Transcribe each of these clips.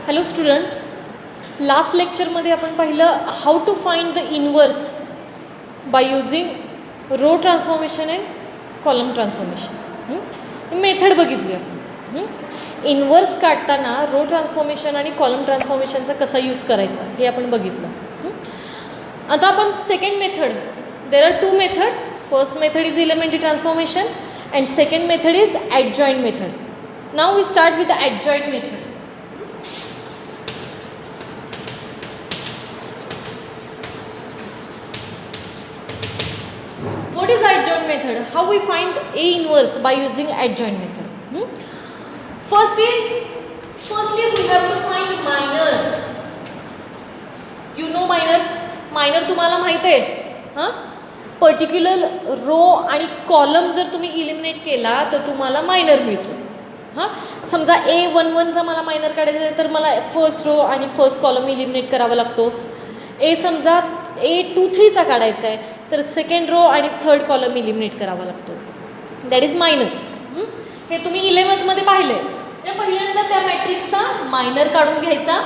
Hello students, last लेक्चरमध्ये आपण पाहिलं how to find the inverse by using row transformation and column transformation method बघितली आपण. Inverse काढताना रो ट्रान्सफॉर्मेशन आणि कॉलम ट्रान्सफॉर्मेशनचा कसा यूज करायचा हे आपण बघितलं. आता आपण second method, there are two methods. First method is elementary transformation and second method is adjoint method. Now we start with the adjoint method. What is adjoint method? How we find A inverse by using adjoint method? Firstly we have to find minor. You know minor? Minor तुम्हाला माहित आहे? हां, particular row आणि column जर तुम्ही eliminate केला तर तुम्हाला मायनर मिळतो. हां, समजा A11चा मला मायनर काढायचा आहे तर मला फर्स्ट रो आणि फर्स्ट कॉलम इलिमिनेट करावा लागतो. समजा A23चा काढायचा आहे तर सेकंड रो आणि थर्ड कॉलम इलिमिनेट करावा लागतो. That is minor. हे तुम्ही 11th पाहिले. पहिल्यांदा त्या मॅट्रिक्सचा मायनर काढून घ्यायचा,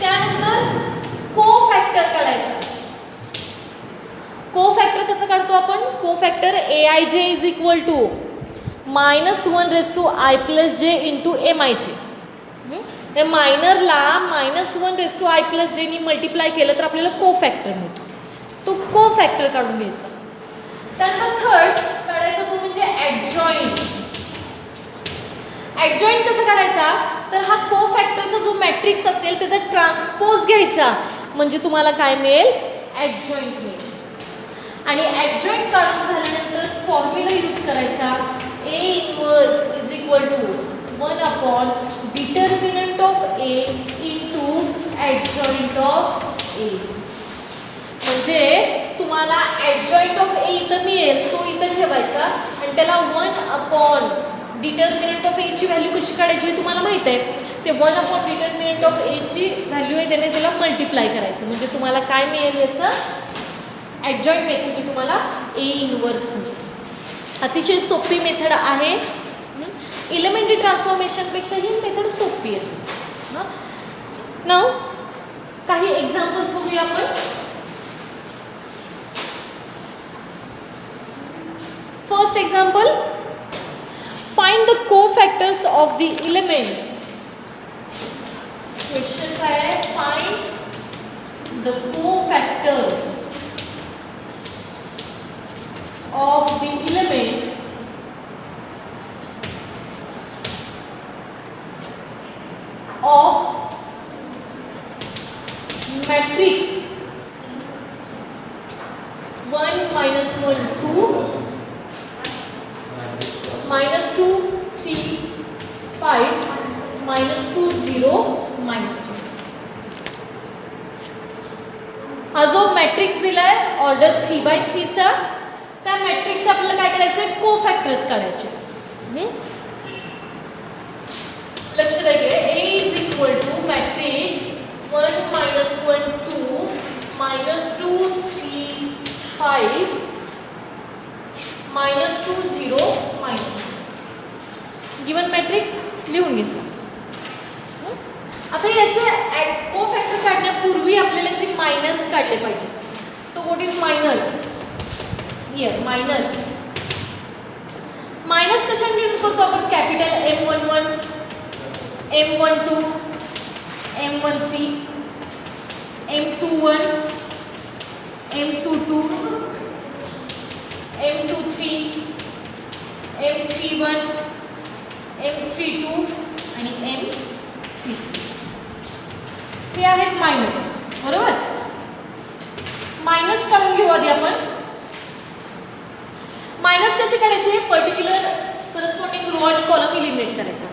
त्यानंतर को फॅक्टर काढायचा. को फॅक्टर कसं काढतो आपण? Cofactor AIJ is equal to -1/i+j into MIJ. या मायनरला -1/i+j नी मल्टिप्लाय केलं तर आपल्याला को फॅक्टर मिळतो. तो को फॅक्टर काढून घ्यायचा. त्यानंतर थर्ड काढायचा तो म्हणजे ॲडजॉइंट. ॲडजॉइंट कसं काढायचा? तर हा को फॅक्टरचा जो मॅट्रिक्स असेल त्याचा ट्रान्सपोज घ्यायचा, म्हणजे तुम्हाला काय मिळेल? ॲडजॉइंट मिळेल. आणि ॲडजॉइंट काढून झाल्यानंतर फॉर्म्युला यूज करायचा. A inverse is equal to 1 determinant of A into adjoint of A. म्हणजे तुम्हाला ॲडजॉइंट ऑफ A इथं मिळेल, तो इथं ठेवायचा आणि त्याला 1 डिटर्मिनंट ऑफ A ची व्हॅल्यू कशी काढायची हे तुम्हाला माहीत आहे. ते 1 डिटर्मिनंट ऑफ A ची व्हॅल्यू आहे त्याने त्याला मल्टिप्लाय करायचं, म्हणजे तुम्हाला काय मिळेल? याचं ॲडजॉइंट मेथड मी तुम्हाला A इनवर्स मिळेल. अतिशय सोपी मेथड आहे. एलिमेंटरी ट्रान्सफॉर्मेशनपेक्षा ही मेथड सोपी आहे. नाव काही एक्झाम्पल्स बघूया आपण. First example, find the cofactors of the elements. Question काय आहे? Find the cofactors of the elements of matrix 1 -1 2 -2 3 5 -2 0 -1. हा जो मॅट्रिक्स दिलाय ऑर्डर 3×3 चा, त्या मॅट्रिक्स आपल्याला काय करायचं? को फॅक्टर्स काढायचे. लक्ष द्या. A is equal to matrix 1 -1 2 -2 3 5 -2 0 -1. Given matrix लिहून घेतला. आता याचे को फॅक्टर काढण्यापूर्वी आपल्याला जे मायनस काढले पाहिजे. So what is minus? Here minus कशाने यूज करतो आपण? Capital M11 M12 M13 M21 M22 M23 M31 M32 आणि M33 हे आहेत मायनस. बरोबर. मायनस काढून घेऊ आधी आपण. मायनस कसे काढायचे? पर्टिक्युलर करस्पॉन्डिंग रो आणि कॉलम इलिमिनेट करायचा.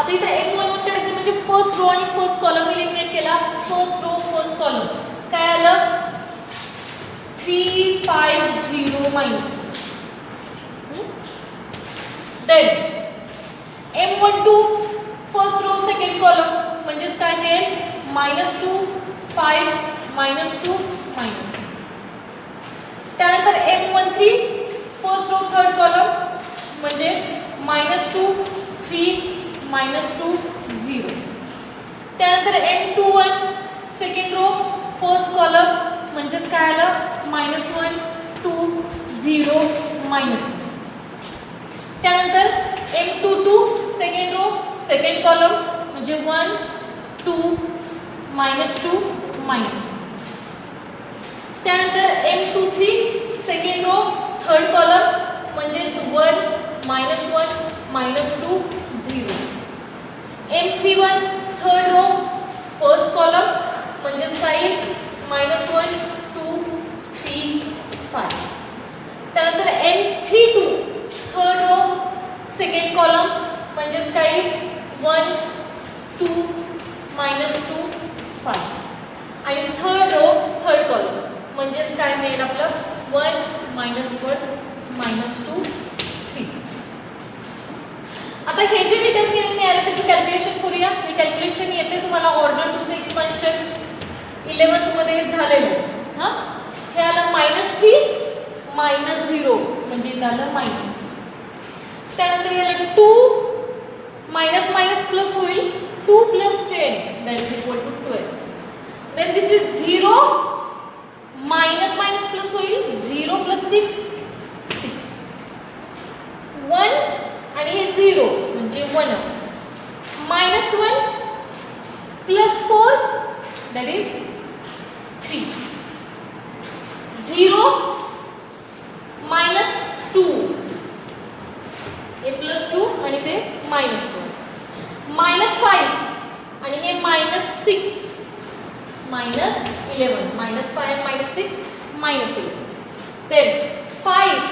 आता इथे M11 काढायचं म्हणजे फर्स्ट रो आणि फर्स्ट कॉलम इलिमिनेट केला. फर्स्ट रो फर्स्ट कॉलम काय आलं? 3 5 0 -2. Then M12 first row second column म्हणजेच काय मिळेल? -2 5 -2 -2. त्यानंतर M13 first row third column म्हणजेच -2 3 -2 0. त्यानंतर M21 second row first column म्हणजेच काय आलं -1 2 0 -1. त्यानंतर M22 second row second column म्हणजे 1 2 -2 -1. त्यानंतर M23 second row third column म्हणजेच 1 -1 -2 0. M31 third row first column म्हणजेच काय -1 2 3 5. त्यानंतर M32 third row second column म्हणजेच काय 1 2 -2 5. आणि थर्ड रो थर्ड कॉलम म्हणजेच काय मिळेल आपलं 1 -1 -2 3. आता हे जे डिटर्मिनंट मिळालं त्याचं कॅल्क्युलेशन करूया. हे कॅल्क्युलेशन येते तुम्हाला ऑर्डर 2 चं एक्सपान्शन 11th मध्ये हे झालेलं आहे. हां हे आलं -3 -0 म्हणजे इथं आलं -3. त्यानंतर याला 2 मायनस मायनस प्लस होईल 2 + 10 that is equal to 12. Then this is 0 minus minus plus होईल 0 + 6 6. 1 आणि हे 0 म्हणजे 1 -1 + 4 that is 3. 0 -2 हे +2 आणि ते -2. -5 आणि हे -6 -11 -5 and -6 -11. then 5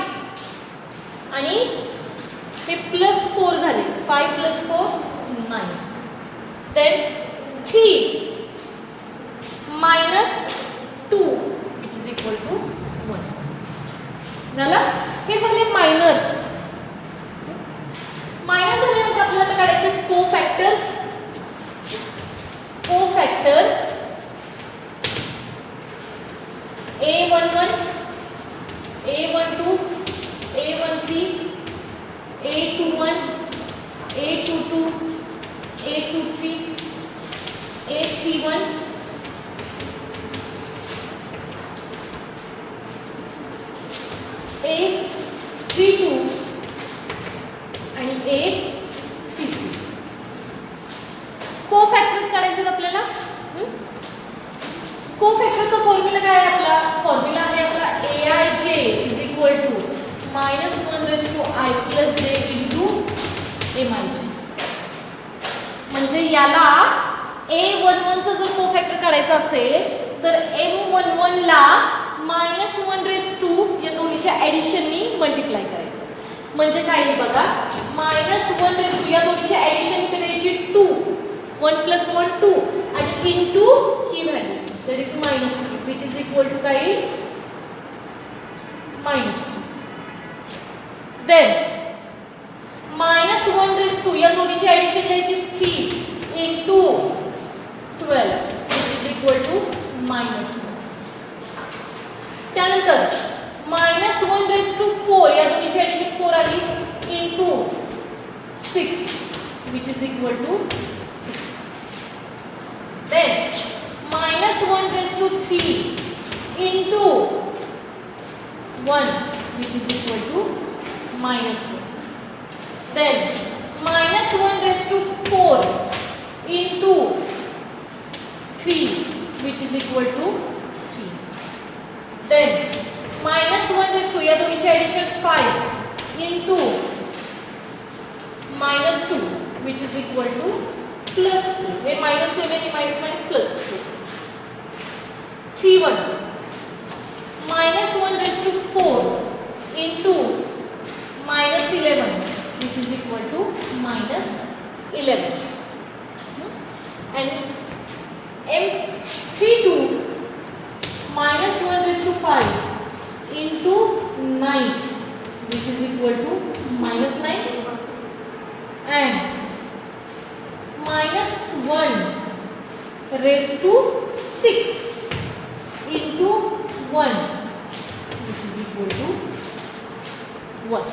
आणि हे +4 झाले 5 + 4 9. then 3 -2 which is equal to 1. झालं. हे झाले मायनस झाल्यानंतर आपल्याला आता काढायचे कोफॅक्टर्स. A11 A12 A13 A21 A22 A23 A31 A32 आणि A33. कोफॅक्टर्स काढायचे आपल्याला. कोफॅक्टरचा फॉर्म्युला काय आहे आपला? फॉर्म्युला आहे आपला Aij = -1/i + j × Mij. म्हणजे याला A11 चा जर कोफॅक्टर काढायचा असेल तर M11 ला -1/2 या दोन्हीच्या ॲडिशननी मल्टिप्लाय करायचं. म्हणजे काय आहे बघा -1/2 या दोन्हीच्या ॲडिशन करायची 2 1 + 1 2 आणि into he value that is -3 which is equal to काय -3. then -1/2 या दोन्हीची ॲडिशन घ्यायची 3 into 12 which is equal to -2. त्यानंतर -1/4 या दोन्हीची ॲडिशन 4 आली into 6 which is equal to 6. then -1/3 into 1 which is equal to -1. then -1/4 into 3 which is equal to 3. then -1/2 या दोन्हीची addition 5 into -2 which is equal to +2. हे minus होईल आणि minus +2. 3 1 -1/4 into -11 which is equal to -11. and M32 -1/5 into 9 which is equal to -9 and -1/6 into 1 which is equal to 1.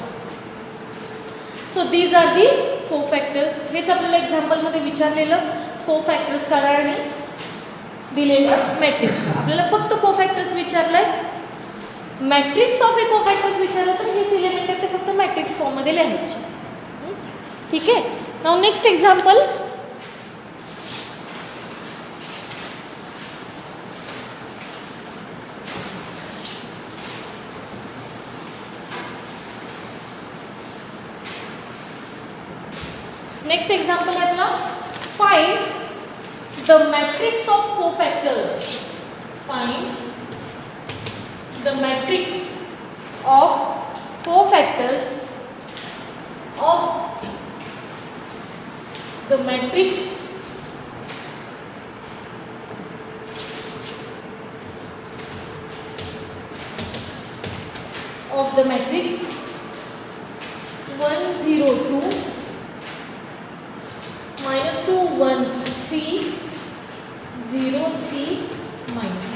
so these are the cofactors. हेच आपल्याला example मध्ये विचारलेलं कोफॅक्टर्स काढा आणि दिलेलं मॅट्रिक्स. आपल्याला फक्त कोफॅक्टर्स विचारलंय, मॅट्रिक्स ऑफ ए कोफॅक्टर्स विचारलं तर हेच एलिमेंट आहेत ते फक्त मॅट्रिक्स फॉर्ममध्ये लिहायचे. ठीक आहे. Now next example. Next example आहे आपला find the matrix of cofactors. Find the matrix of cofactors of the matrix of the matrix 1 0 2 minus 2 1 3 0 3 minus.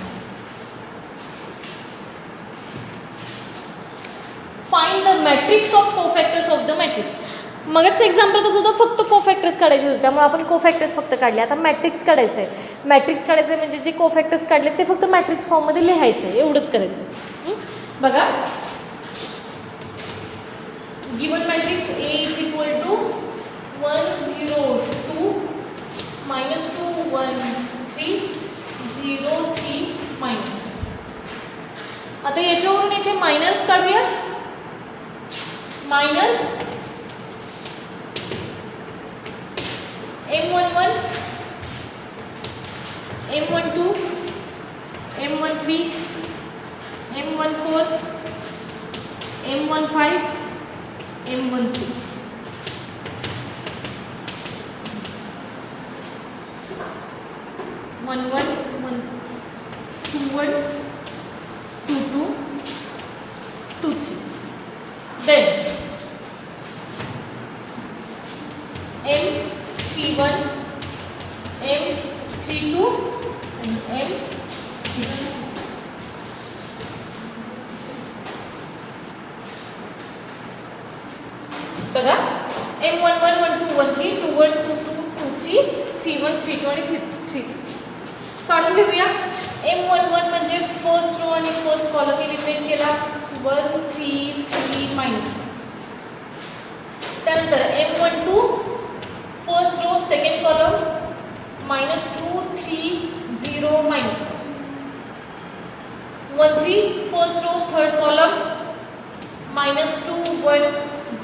Find the matrix of cofactors of the matrix. मगच example कसं होतं, फक्त कोफॅक्टर्स काढायचे होते त्यामुळे आपण कोफॅक्टर्स फक्त काढले. आता मॅट्रिक्स काढायचं आहे. मॅट्रिक्स काढायचं आहे म्हणजे जे कोफॅक्टर्स काढले ते फक्त मॅट्रिक्स फॉर्ममध्ये लिहायचं आहे, एवढंच करायचं आहे. बघा, given matrix A is equal to 1 0 2 minus 2 1 3 0 3 minus. आता याच्यावरून याचे मायनस काढूया. Minus M11 M12 M13 M14 M15 M16. One one one two one two two two three. Then M31 M32 and M32. बघा, M11 12 13 21 22 23 31 32 आणि 33 काढून घेऊया. M11 म्हणजे first row आणि फर्स्ट कॉलम एलिमिनेट केला. 1 3 3 मायनस. त्यानंतर M12 first row second column minus 2 3 0 minus 1 3 first row third column minus 2 1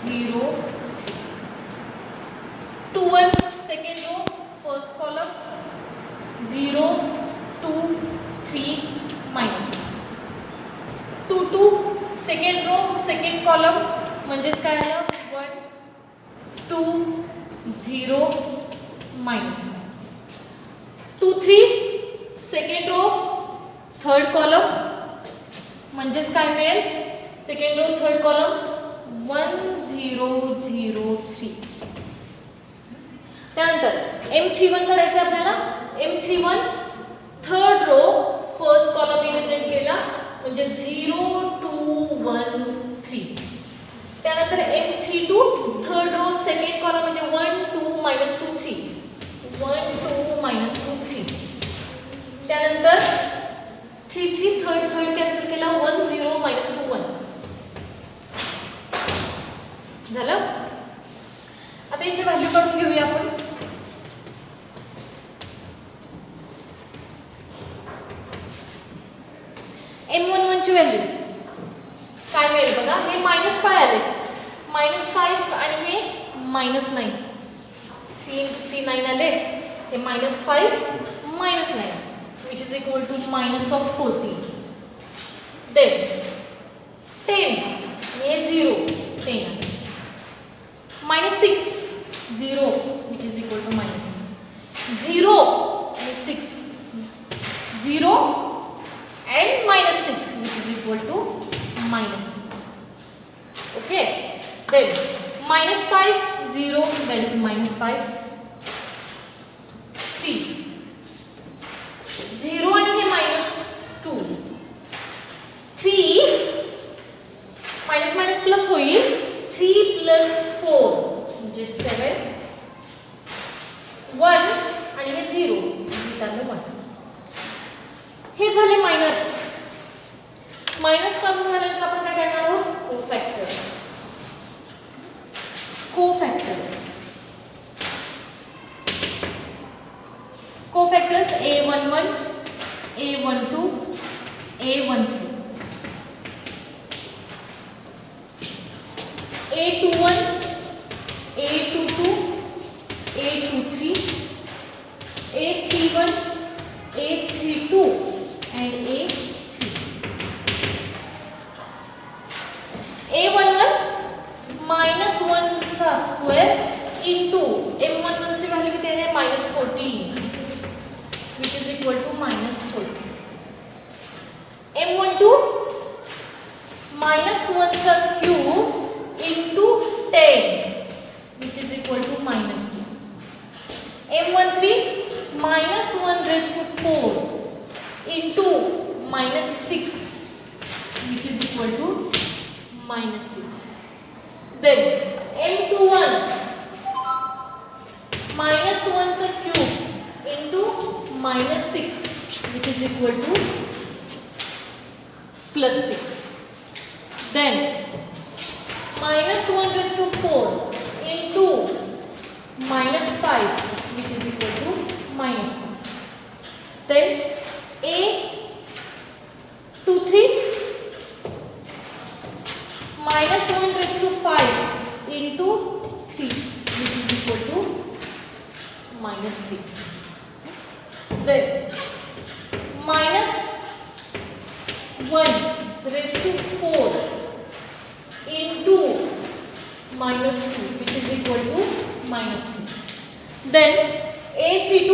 0 2 1 second row first column 0 2 3 minus 2 2 second row second column म्हणजेच काय आलं 1 2 0 minus 2 3 second row third column म्हणजेच काय मिळेल second row third column 1 0 0 3. त्यानंतर M31 काढायचं आपल्याला. M31 third row first column eliminate केला म्हणजे 0 2 1 3. त्यानंतर M32 third row second column म्हणजे 1 2 minus 2 3 1 2 minus 2 3. त्यानंतर 3 3 थर्ड कॅन्सल केला 1 0 minus 2 1 झालं. आता याची व्हॅल्यू काढून घेऊया आपण. M11 ची व्हॅल्यू काय मिळेल बघा. हे -5 आले, -5 आणि हे -9 3 3 9 आले. हे -5 -9 which is equal to minus of 14. Then 10 ये 0 10 -6 0 which is equal to -6 0 and 6 0 and -6 which is equal to -6. Okay, then -5 0 that is -5 3 0 आणि हे -2 3 मायनस मायनस प्लस होईल 3 + 4 म्हणजे 7 1 आणि हे लिहिताना 1. हे झाले मायनस. मायनस काढून झाल्यानंतर आपण काय करणार आहोत? कोफॅक्टर्स. कोफॅक्टर्स कोफॅक्टर्स A11, A12, A13, A21, A22, A23, A31, A32 and A33. A11 -1 चा स्क्वेअर इंटू M11 ची व्हॅल्यू किती आहे? -14 which is equal to -40. M12 -1 चा cube into 10 which is equal to -10. M13 -1 raised to 4 into -6 which is equal to -6. Then M21 -1 चा cube into -6 which is equal to +6. Then -1 raised to 4 into -5 which is equal to -1. Then A23 -1 raised to 5 into 3 which is equal to -3. Then -1 raised to 4 into -2 which is equal to -2. Then A32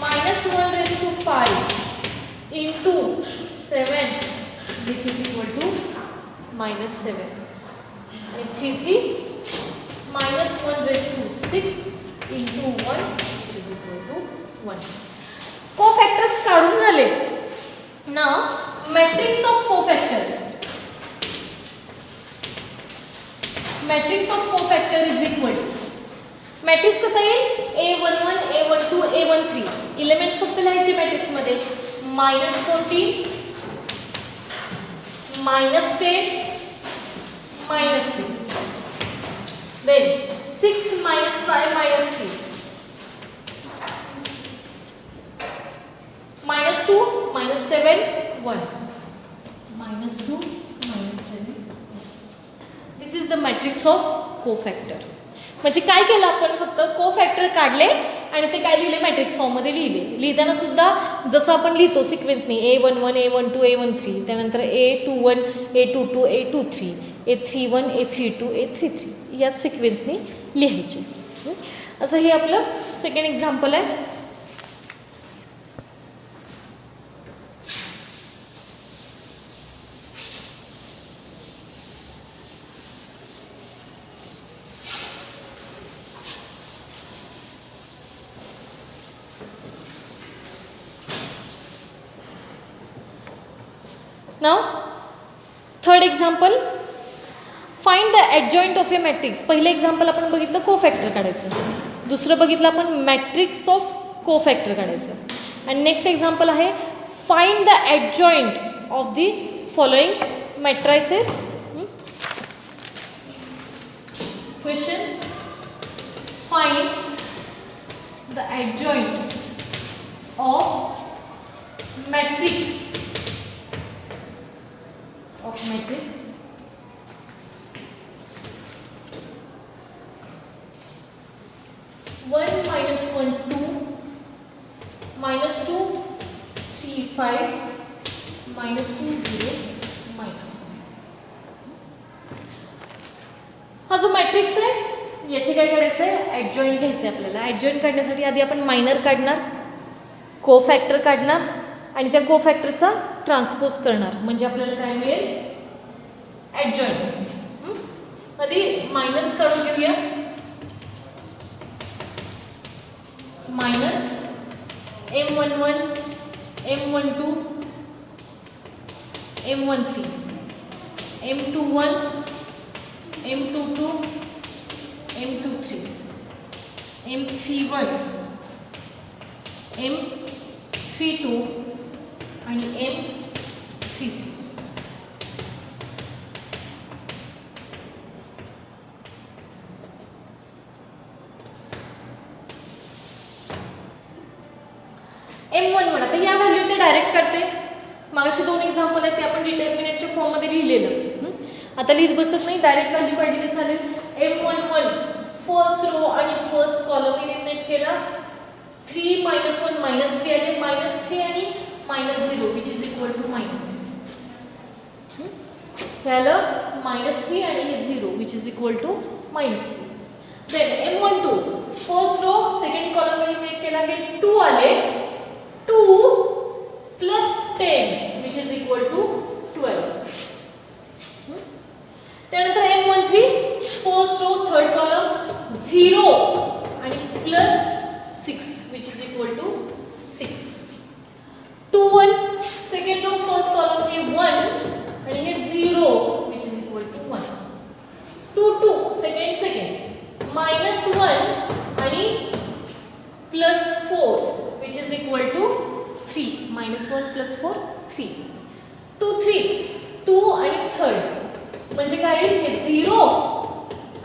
-1 raised to 5 into 7 which is equal to -7. And 33 -1 raised to 6 into 1 which is equal to 1. कोफॅक्टर्स काढून झाले. Now matrix of cofactor. Matrix of cofactor is equal to matrix कसं येईल? A11, A12, A13. Elements फक्त लिहायचे matrix मध्ये. -14, -10, -6. Then 6 -5 -3. -2 -7 1. -2 -7 This is the matrix of cofactor. म्हणजे काय केलं आपण? फक्त कोफॅक्टर काढले आणि ते काय लिहिले? मॅट्रिक्स फॉर्ममध्ये लिहिले. लिहिताना सुद्धा जसं आपण लिहितो सिक्वेन्सनी A11, A12, A13, त्यानंतर A21, A22, A23, A31, A32, A33 याच सिक्वेन्सनी लिहायचे. असं हे आपलं सेकंड एक्झाम्पल आहे. Now, third example, find the adjoint of a matrix. पहिले एक्झाम्पल आपण बघितलं कोफॅक्टर काढायचं. दुसरं बघितलं आपण मॅट्रिक्स ऑफ कोफॅक्टर काढायचं. आणि नेक्स्ट एक्झाम्पल आहे find the adjoint of the following matrices. Question, find the adjoint of matrix of matrix 1 -1 2 -2 3 5 -2 0 -1. हा जो मॅट्रिक्स आहे याचे काय करायचं आहे? ॲडजॉईंट घ्यायचं आहे आपल्याला. ॲडजॉईंट काढण्यासाठी आधी आपण मायनर काढणार, कोफॅक्टर काढणार आणि त्या कोफॅक्टरचा ट्रान्सपोज करणार. म्हणजे आपल्याला काय मिळेल? ॲडजॉईंट. आधी मायनर्स काढून घेऊया. Minors M11, M12, M13, M21, M22, M23, M31, M32 आणि M33. M1 म्हणा तर या व्हॅल्यू ते डायरेक्ट करते. मागाशी 2 एक्झाम्पल आहेत ते आपण डिटर्मिनंटच्या फॉर्ममध्ये लिहिलेलं. आता लिहित बसत नाही, डायरेक्ट व्हॅल्यू काढली तर चालेल. M11 फर्स्ट रो आणि फर्स्ट कॉलम इलिमिनेट केला. 3 -1 -3 आले, -3 आणि -0 which is equal to -3. झालं -3 आणि हे 0 which is equal to -3. then M12 first row second column eliminate केला, हे 2 आले. 2 plus 10 which is equal to 12. त्यानंतर M13 first row third column 0 आणि plus 6 which is equal to 6. 21 second row first column हे 1 आणि हे 0 which is equal to 1. 22 second -1 आणि +4 which is equal to 3. -1 + 4 3. 2 3 2 आणि थर्ड म्हणजे काय हे 0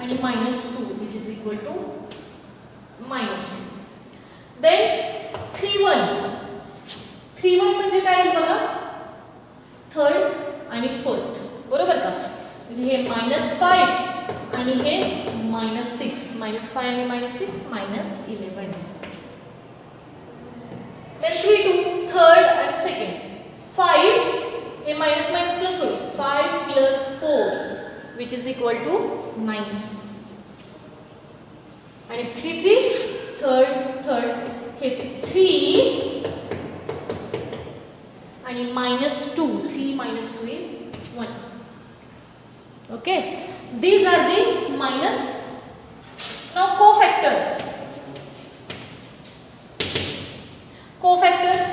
आणि -2 which is equal to -2. then 3 1 म्हणजे काय बघा थर्ड आणि फर्स्ट, बरोबर का? म्हणजे हे -5 आणि हे -6. -5 आणि -6 -11. then 3 2 थर्ड आणि सेकंड. 5 हे माइनस प्लस होईल. 5 + 4 which is equal to 9. आणि 3 3 थर्ड हे 3 आणि -2. 3 - 2 is 1. okay, these are the minors. now cofactors. cofactors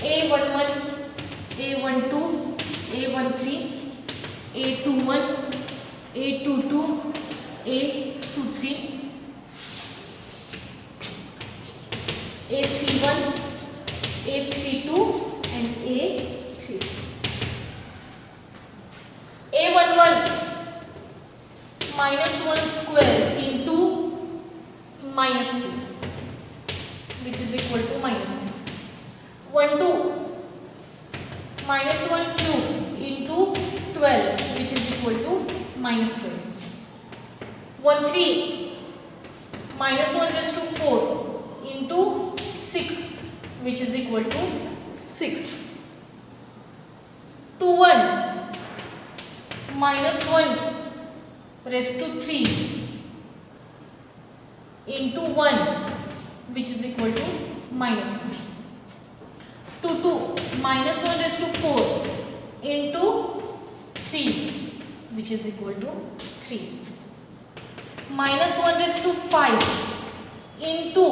A11 A12 A13 A21 A22 A23 A31 A32 and A33. A11 -1 square into -3 which is equal to -3. 1 2 -1 cube into 12 which is equal to -12. 1 3 -1 raised to 4 into 6 which is equal to 6. 2 1 -1 raised to 3 into 1 which is equal to -1. 2 2 -1 raised to 4 into 3 which is equal to 3. -1 raised to 5 into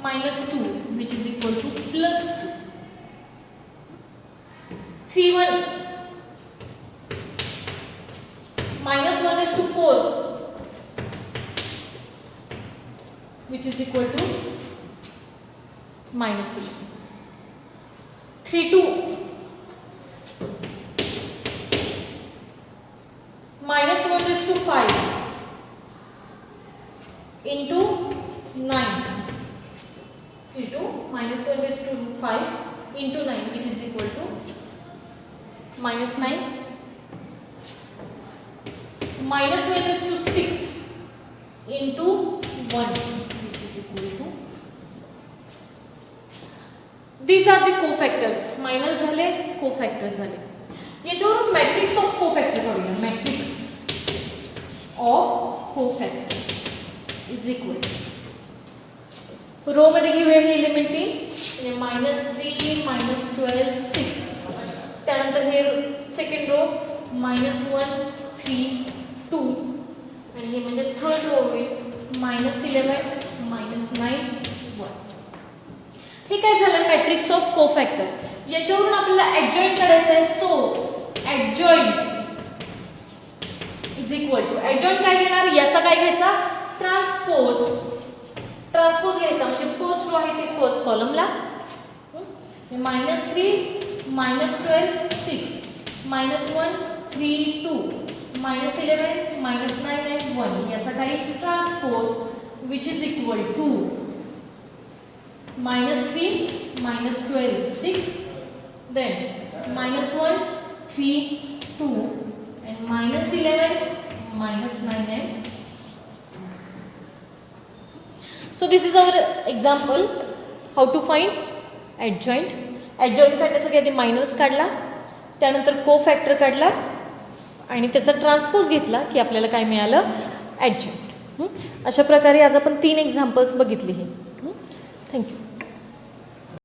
-2 which is equal to +2. 3 1 -1 raised to 4 which is equal to -8. 3 2 -1 raised to 5 into 9. 3 2 -1 raised to 5 into 9 which is equal to -9. -1 raised to 6 into 1 which is equal to. These are the cofactors. Minor झाले, cofactor झाले. याच्यावरून matrix of cofactor काढूया. Matrix of cofactor is equal row मध्ये घेऊया हे element T -3 -12 6. त्यानंतर हे second row -1 3 2 आणि हे म्हणजे थर्ड रो होईल -11 -9 1. हे काय झालं मॅट्रिक्स ऑफ कोफॅक्टर. याच्यावरून आपल्याला ऍडजॉइंट काढायचं आहे. So adjoint is equal to adjoint काय घेणार याचा काय घ्यायचा ट्रान्सपोज. ट्रान्सपोज घ्यायचा म्हणजे फर्स्ट रो आहे ते फर्स्ट कॉलमला, -3 -12 6 -1 3 2 -11 -9 and 1 याचा काही transpose which is equal to -3 -12 6 then -1 3 2 and -11 -9 and so this is our example how to find adjoint. adjoint काढण्यासाठी आधी मायनर्स काढला, त्यानंतर कोफॅक्टर काढला आणि त्याचा ट्रान्सपोज घेतला की आपल्याला काय मिळालं, ॲडजॉइंट. अशा प्रकारे आज आपण 3 एक्झाम्पल्स बघितली. थँक्यू.